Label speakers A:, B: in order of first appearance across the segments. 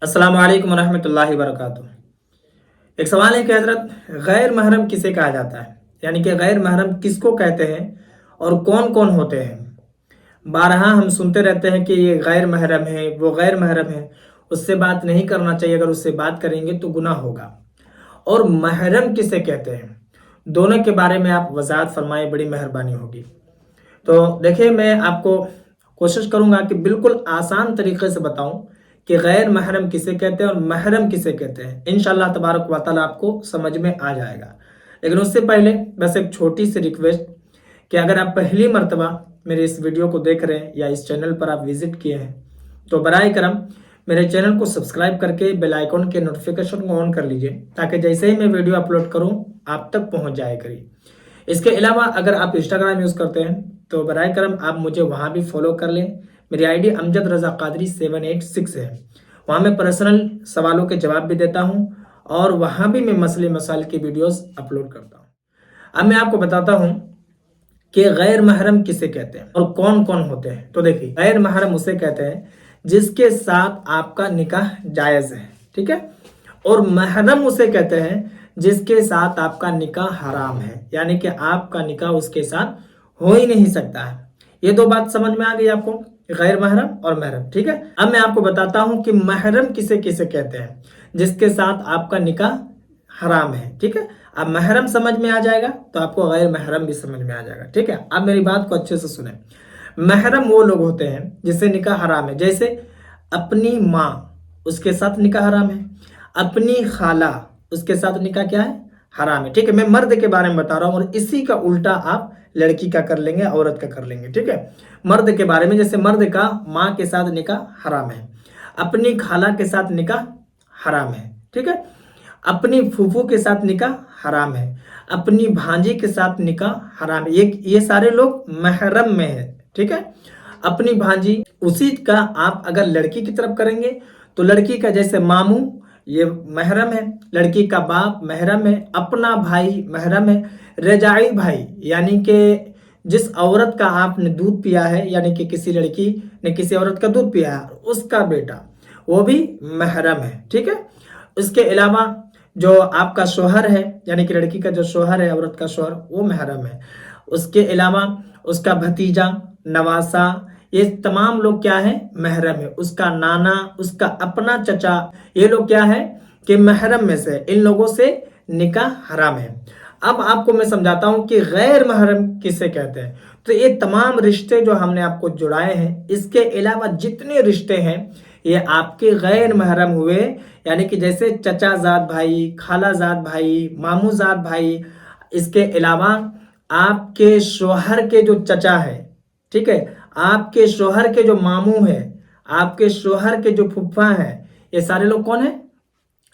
A: अस्सलाम वालेकुम रहमतुल्लाहि वबरकातुहू। एक सवाल है कि हजरत गैर महरम किसे कहा जाता है, यानी कि गैर महरम किसको कहते हैं और कौन कौन होते हैं। बारहा हम सुनते रहते हैं कि ये गैर महरम है, वो गैर महरम है, उससे बात नहीं करना चाहिए, अगर उससे बात करेंगे तो गुनाह होगा। और महरम किसे कहते हैं, दोनों के बारे में आप वजाहत फरमाएं, बड़ी मेहरबानी होगी। तो देखिए, मैं आपको कोशिश करूंगा कि बिल्कुल आसान तरीके से बताऊं कि गैर महरम किसे कहते हैं और महरम किसे कहते हैं। इंशाअल्लाह तबारक व तआला आपको समझ में आ जाएगा। लेकिन उससे पहले बस एक छोटी सी रिक्वेस्ट कि अगर आप पहली मर्तबा मेरे इस वीडियो को देख रहे हैं या इस चैनल पर आप विजिट किए हैं तो बराए करम मेरे चैनल को सब्सक्राइब करके बेल आइकॉन के नोटिफिकेशन को ऑन कर लीजिए, ताकि जैसे ही मैं वीडियो अपलोड करूं आप तक पहुंच जाए करी। इसके अलावा अगर आप इंस्टाग्राम यूज़ करते हैं तो बराए करम आप मुझे वहाँ भी फॉलो कर लें। मेरी आईडी अमजद रज़ा कादरी 786 है। वहाँ मैं पर्सनल सवालों के जवाब भी देता हूँ और वहाँ भी मैं मसले मसाइल की वीडियोस अपलोड करता हूँ। अब मैं आपको बताता हूँ कि गैर महरम किसे कहते हैं और कौन कौन होते हैं। तो देखिए, गैर महरम उसे कहते हैं जिसके साथ आपका निकाह जायज़ है, ठीक है। और महरम उसे कहते हैं जिसके साथ आपका निकाह हराम है, यानी कि आपका निकाह उसके साथ हो ही नहीं सकता है। ये दो बात समझ में आ गई आपको, गैर महरम और महरम, ठीक है। अब मैं आपको बताता हूं कि महरम किसे किसे कहते हैं, जिसके साथ आपका निकाह हराम है, ठीक है। अब महरम समझ में आ जाएगा तो आपको गैर महरम भी समझ में आ जाएगा, ठीक है। अब मेरी बात को अच्छे से सुने। महरम वो लोग होते हैं जिससे निकाह हराम है, जैसे अपनी माँ, उसके साथ निकाह हराम है। अपनी खाला, उसके साथ निकाह क्या है, हराम है, ठीक है। मैं मर्द के बारे में बता रहा हूँ और इसी का उल्टा आप लड़की का कर लेंगे, औरत का कर लेंगे, ठीक है। मर्द के बारे में, जैसे मर्द का माँ के साथ निकाह हराम है, अपनी खाला के साथ निकाह हराम है, ठीक है। अपनी फूफू के साथ निकाह हराम है, अपनी भांजी के साथ निकाह हराम है। ये सारे लोग महरम में है, ठीक है। अपनी भांजी, उसी का आप अगर लड़की की तरफ करेंगे तो लड़की का जैसे मामू, ये महरम है। लड़की का बाप महरम है। अपना भाई महरम है। रजाई भाई, यानी कि जिस औरत का आपने दूध पिया है, यानी कि किसी लड़की ने किसी औरत का दूध पिया है, उसका बेटा, वो भी महरम है, ठीक है। उसके अलावा जो आपका शोहर है, यानी कि लड़की का जो शोहर है, औरत का शोहर, वो महरम है। उसके अलावा उसका भतीजा, नवासा, ये तमाम लोग क्या है, महरम है। उसका नाना, उसका अपना चचा, ये लोग क्या है कि महरम में से, इन लोगों से निकाह हराम है। अब आपको मैं समझाता हूं कि गैर महरम किसे कहते हैं। तो ये तमाम रिश्ते जो हमने आपको जुड़ाए हैं, इसके अलावा जितने रिश्ते हैं ये आपके गैर महरम हुए, यानी कि जैसे चचा जात भाई, खाला जात भाई, मामू जात भाई। इसके अलावा आपके शोहर के जो चचा है, ठीक है, आपके शोहर के जो मामू है, आपके शोहर के जो फुफ्फा है, ये सारे लोग कौन है,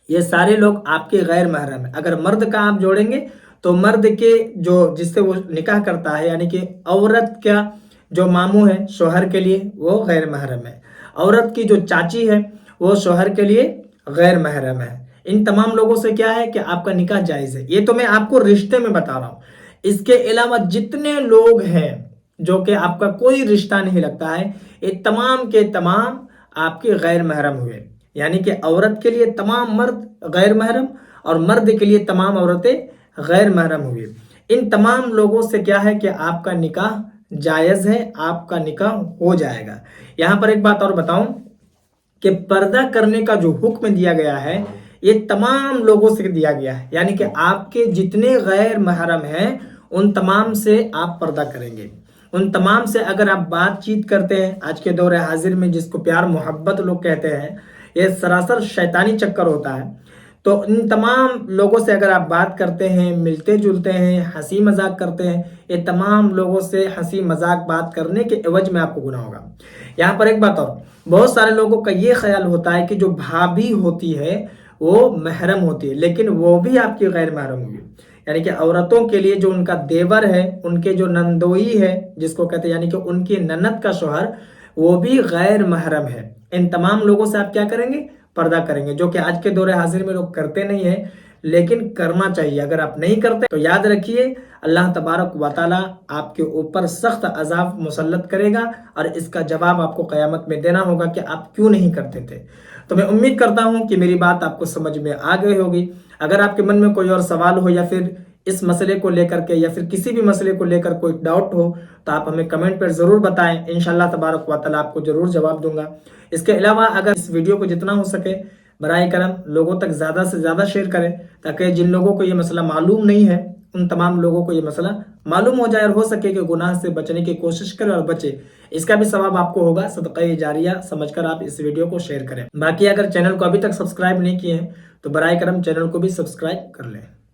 A: ये सारे लोग आपके गैर महरम है। अगर मर्द का आप जोड़ेंगे तो मर्द के जो जिससे वो निकाह करता है, यानी कि औरत का जो मामू है शोहर के लिए, वो गैर महरम है। औरत की जो चाची है वो शोहर के लिए गैर महरम है। इन तमाम लोगों से क्या है कि आपका निकाह जायज़ है। ये तो मैं आपको रिश्ते में बता रहा हूँ। इसके अलावा जितने लोग हैं जो कि आपका कोई रिश्ता नहीं लगता है, ये तमाम के तमाम आपके गैर महरम हुए। यानी कि औरत के लिए तमाम मर्द गैर महरम और मर्द के लिए तमाम औरतें गैर महरम हुई। इन तमाम लोगों से क्या है कि आपका निकाह जायज़ है, आपका निकाह हो जाएगा। यहाँ पर एक बात और बताऊं कि पर्दा करने का जो हुक्म दिया गया है ये तमाम लोगों से दिया गया है, यानी कि आपके जितने गैर महरम हैं उन तमाम से आप पर्दा करेंगे। उन तमाम से अगर आप बातचीत करते हैं, आज के दौर हाजिर में जिसको प्यार मोहब्बत लोग कहते हैं, ये सरासर शैतानी चक्कर होता है। तो इन तमाम लोगों से अगर आप बात करते हैं, मिलते जुलते हैं, हंसी मजाक करते हैं, ये तमाम लोगों से हंसी मजाक बात करने के एवज में आपको गुनाह होगा। यहाँ पर एक बात और, बहुत सारे लोगों का ये ख्याल होता है कि जो भाभी होती है वो महरम होती है, लेकिन वो भी आपकी गैर महरम होगी। यानी कि औरतों के लिए जो उनका देवर है, उनके जो नंदोई है जिसको कहते हैं, यानी कि उनकी ननद का शोहर, वो भी गैर महरम है। इन तमाम लोगों से आप क्या करेंगे, पर्दा करेंगे, जो कि आज के दौरे हाजिर में लोग करते नहीं है, लेकिन करना चाहिए। अगर आप नहीं करते तो याद रखिए अल्लाह तबारक व तआला आपके ऊपर सख्त अजाब मुसल्लत करेगा और इसका जवाब आपको क़यामत में देना होगा कि आप क्यों नहीं करते थे। تو میں امید کرتا ہوں کہ میری بات آپ کو سمجھ میں آ گئی ہوگی. اگر آپ کے من میں کوئی اور سوال ہو یا پھر اس مسئلے کو لے کر کے یا پھر کسی بھی مسئلے کو لے کر کوئی ڈاؤٹ ہو تو آپ ہمیں کمنٹ پر ضرور بتائیں. انشاءاللہ تبارک و تعالیٰ آپ کو ضرور جواب دوں گا. اس کے علاوہ اگر اس ویڈیو کو جتنا ہو سکے برائے کرم لوگوں تک زیادہ سے زیادہ شیئر کریں تاکہ جن لوگوں کو یہ مسئلہ معلوم نہیں ہے ان تمام لوگوں کو یہ مسئلہ معلوم ہو جائے اور ہو سکے کہ گناہ سے بچنے کی کوشش کرے اور بچے. اس کا بھی ثواب آپ کو ہوگا. صدقہ جاریہ سمجھ کر آپ اس ویڈیو کو شیئر کریں. باقی اگر چینل کو ابھی تک سبسکرائب نہیں کیے ہیں تو برائے کرم چینل کو بھی سبسکرائب کر لیں.